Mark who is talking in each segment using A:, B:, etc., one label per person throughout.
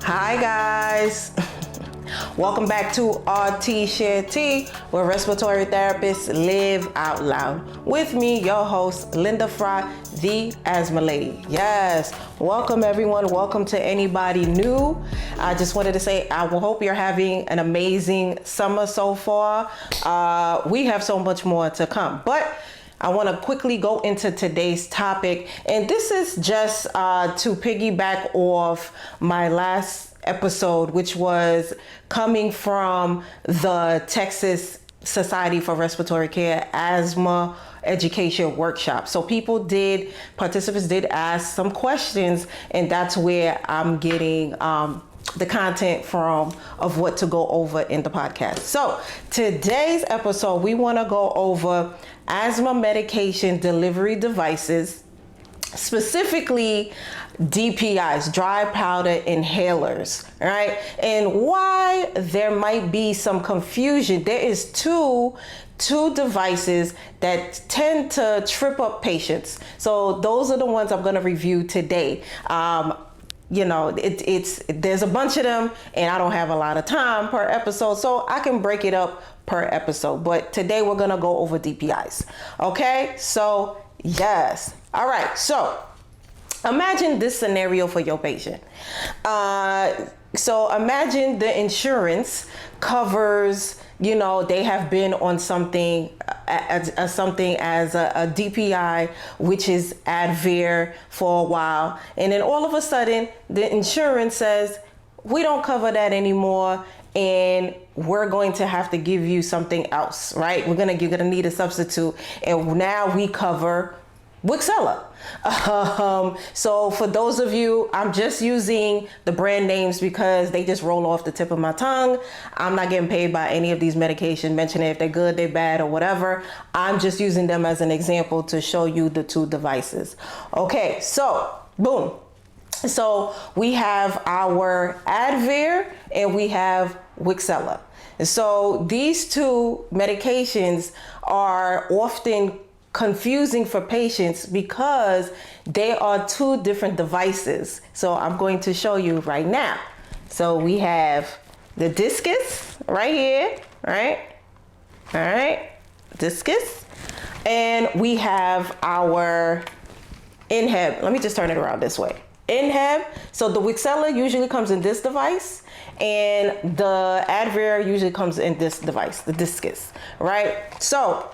A: Hi guys, welcome back to Rts Share Tea, where respiratory therapists live out loud. With me, your host, Linda Fry, the Asthma Lady. Yes, welcome everyone. Welcome to anybody new. I just wanted to say I hope you're having an amazing summer so far. We have so much more to come, but I want to quickly go into today's topic, and this is just to piggyback off my last episode, which was coming from the Texas Society for Respiratory Care Asthma Education Workshop. So participants did ask some questions, and that's where I'm getting the content from of what to go over in the podcast. So today's episode, we want to go over asthma medication delivery devices, specifically DPIs, dry powder inhalers, right? And why there might be some confusion. There is two devices that tend to trip up patients. So those are the ones I'm going to review today. There's a bunch of them, and I don't have a lot of time per episode, so I can break it up per episode. But today we're gonna go over DPIs. Okay, so yes. All right, so imagine this scenario for your patient. So imagine the insurance covers, they have been on something as a DPI, which is Advair, for a while. And then all of a sudden, the insurance says, we don't cover that anymore, and we're going to have to give you something else, right? You're gonna need a substitute. And now we cover Wixella. So for those of you, I'm just using the brand names because they just roll off the tip of my tongue. I'm not getting paid by any of these medications, mentioning if they're good, they're bad, or whatever. I'm just using them as an example to show you the two devices. Okay, so boom. So we have our Advair and we have Wixella. So these two medications are often confusing for patients because they are two different devices. So I'm going to show you right now. So we have the discus right here, right? All right, discus. And we have our inhib. Let me just turn it around this way. Inhib. So the Wixella usually comes in this device, and the Advair usually comes in this device, the discus, right? So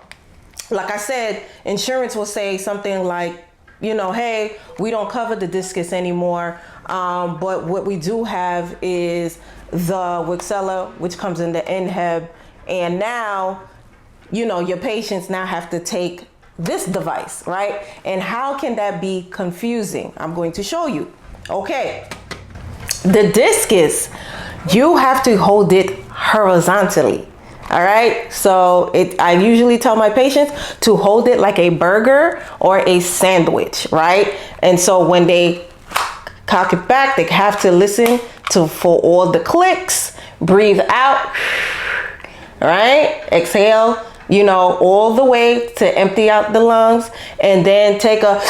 A: like I said, insurance will say something like, hey, we don't cover the discus anymore. But what we do have is the Wixella, which comes in the inhib. And now, your patients now have to take this device, right? And how can that be confusing? I'm going to show you. Okay. The discus, you have to hold it horizontally. All right, so I usually tell my patients to hold it like a burger or a sandwich, right? And so when they cock it back, they have to listen for all the clicks, breathe out, right? Exhale, all the way to empty out the lungs, and then take a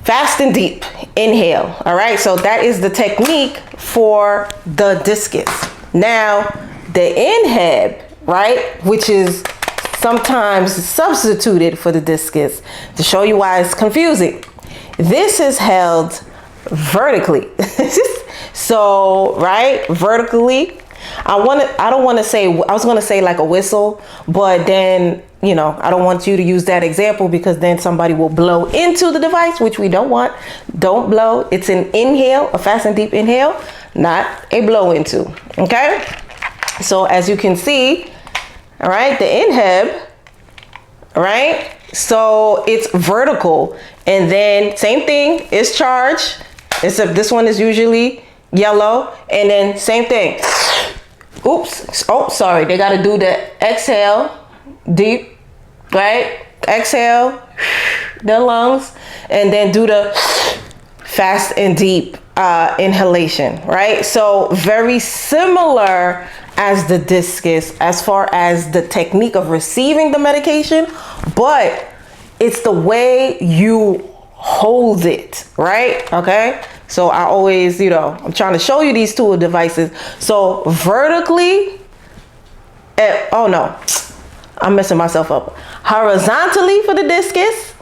A: fast and deep inhale. All right, so that is the technique for the discus. Now, the inhib, right, which is sometimes substituted for the discus, to show you why it's confusing. This is held vertically. So, right, vertically. I was going to say like a whistle, but then, I don't want you to use that example because then somebody will blow into the device, which we don't want. Don't blow. It's an inhale, a fast and deep inhale, not a blow into. Okay. So as you can see, all right, the inhib, right? So it's vertical, and then same thing, it's charged, except this one is usually yellow, and then same thing. Oops, oh, sorry, they gotta do the exhale, deep, right? Exhale, the lungs, and then do the fast and deep inhalation, right? So very similar as the discus as far as the technique of receiving the medication, but it's the way you hold it, right? Okay, So I always, I'm trying to show you these two devices. So vertically, oh no, I'm messing myself up. Horizontally for the discus,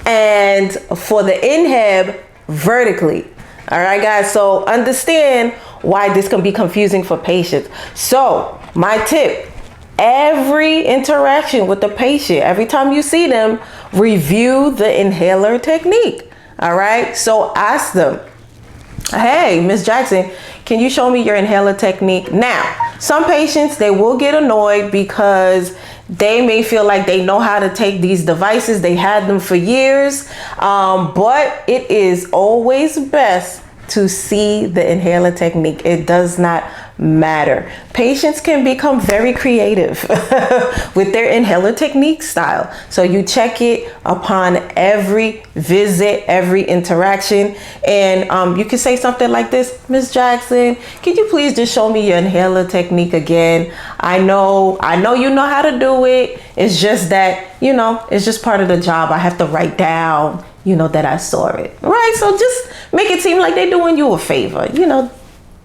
A: and for the inhib, vertically. All right, guys, so understand why this can be confusing for patients. So my tip, every interaction with the patient, every time you see them, review the inhaler technique. All right, so ask them, hey, Miss Jackson, can you show me your inhaler technique? Now, some patients, they will get annoyed because they may feel like they know how to take these devices. They had them for years, but it is always best to see the inhaler technique. It does not matter. Patients can become very creative with their inhaler technique style. So you check it upon every visit, every interaction. And you can say something like this, Miss Jackson, can you please just show me your inhaler technique again? I know you know how to do it. It's just that, it's just part of the job. I have to write down, that I saw it. Right? So just make it seem like they're doing you a favor,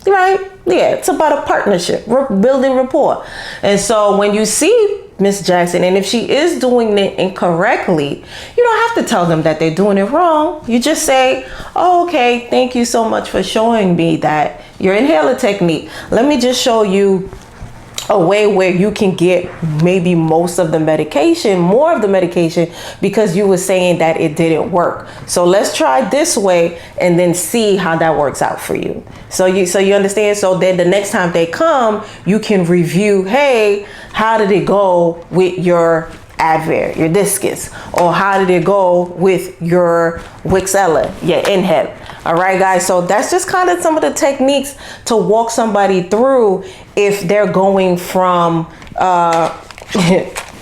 A: right? Yeah, it's about a partnership. We're building rapport. And so when you see Miss Jackson, and if she is doing it incorrectly, you don't have to tell them that they're doing it wrong. You just say, oh, okay, thank you so much for showing me that your inhaler technique. Let me just show you a way where you can get maybe most of the medication, more of the medication, because you were saying that it didn't work. So let's try this way and then see how that works out for you. So you understand? So then the next time they come, you can review, hey, how did it go with your Advair, your discus? Or how did it go with your Wixella, your inhib? All right, guys, so that's just kind of some of the techniques to walk somebody through if they're going from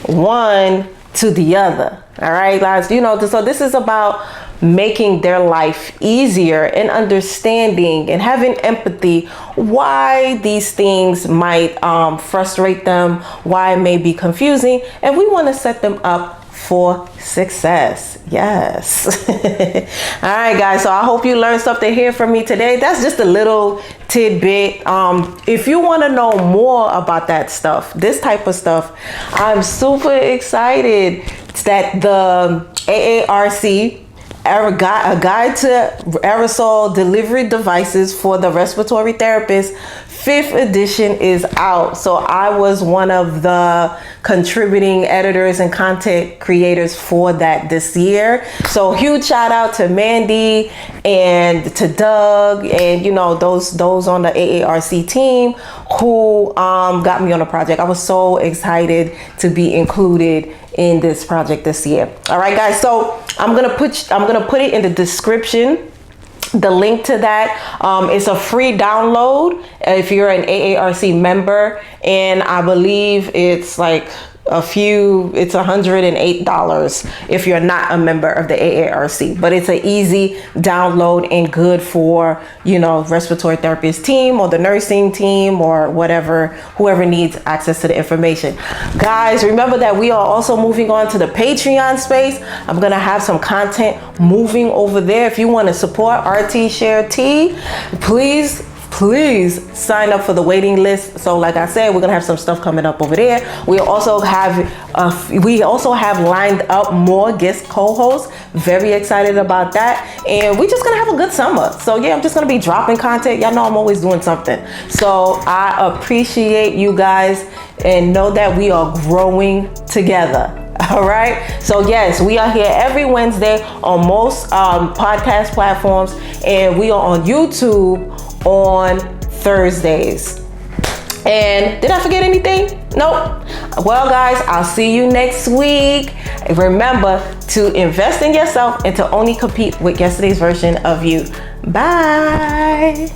A: one to the other. All right, guys, so this is about making their life easier and understanding and having empathy why these things might frustrate them, why it may be confusing, and we want to set them up for success. Yes. All right, guys. So I hope you learned something here from me today. That's just a little tidbit. If you want to know more about that stuff, this type of stuff, I'm super excited that the AARC, a guide to aerosol delivery devices for the respiratory therapist, 5th edition is out. So I was one of the contributing editors and content creators for that this year. So huge shout out to Mandy and to Doug and those on the AARC team who got me on the project. I was so excited to be included in this project this year. All right, guys. So I'm gonna put it in the description. The link to that, it's a free download if you're an AARC member, and I believe it's like it's $108 if you're not a member of the AARC, but it's an easy download and good for, respiratory therapist team or the nursing team or whoever needs access to the information. Guys, remember that we are also moving on to the Patreon space. I'm going to have some content moving over there. If you want to support Rts Share Tea, please sign up for the waiting list. So like I said, we're gonna have some stuff coming up over there. We also have lined up more guest co-hosts. Very excited about that. And we're just gonna have a good summer. So yeah, I'm just gonna be dropping content. Y'all know I'm always doing something. So I appreciate you guys and know that we are growing together. All right. So yes, we are here every Wednesday on most podcast platforms, and we are on YouTube on Thursdays. And did I forget anything? Nope. Well, guys, I'll see you next week. Remember to invest in yourself and to only compete with yesterday's version of you. Bye.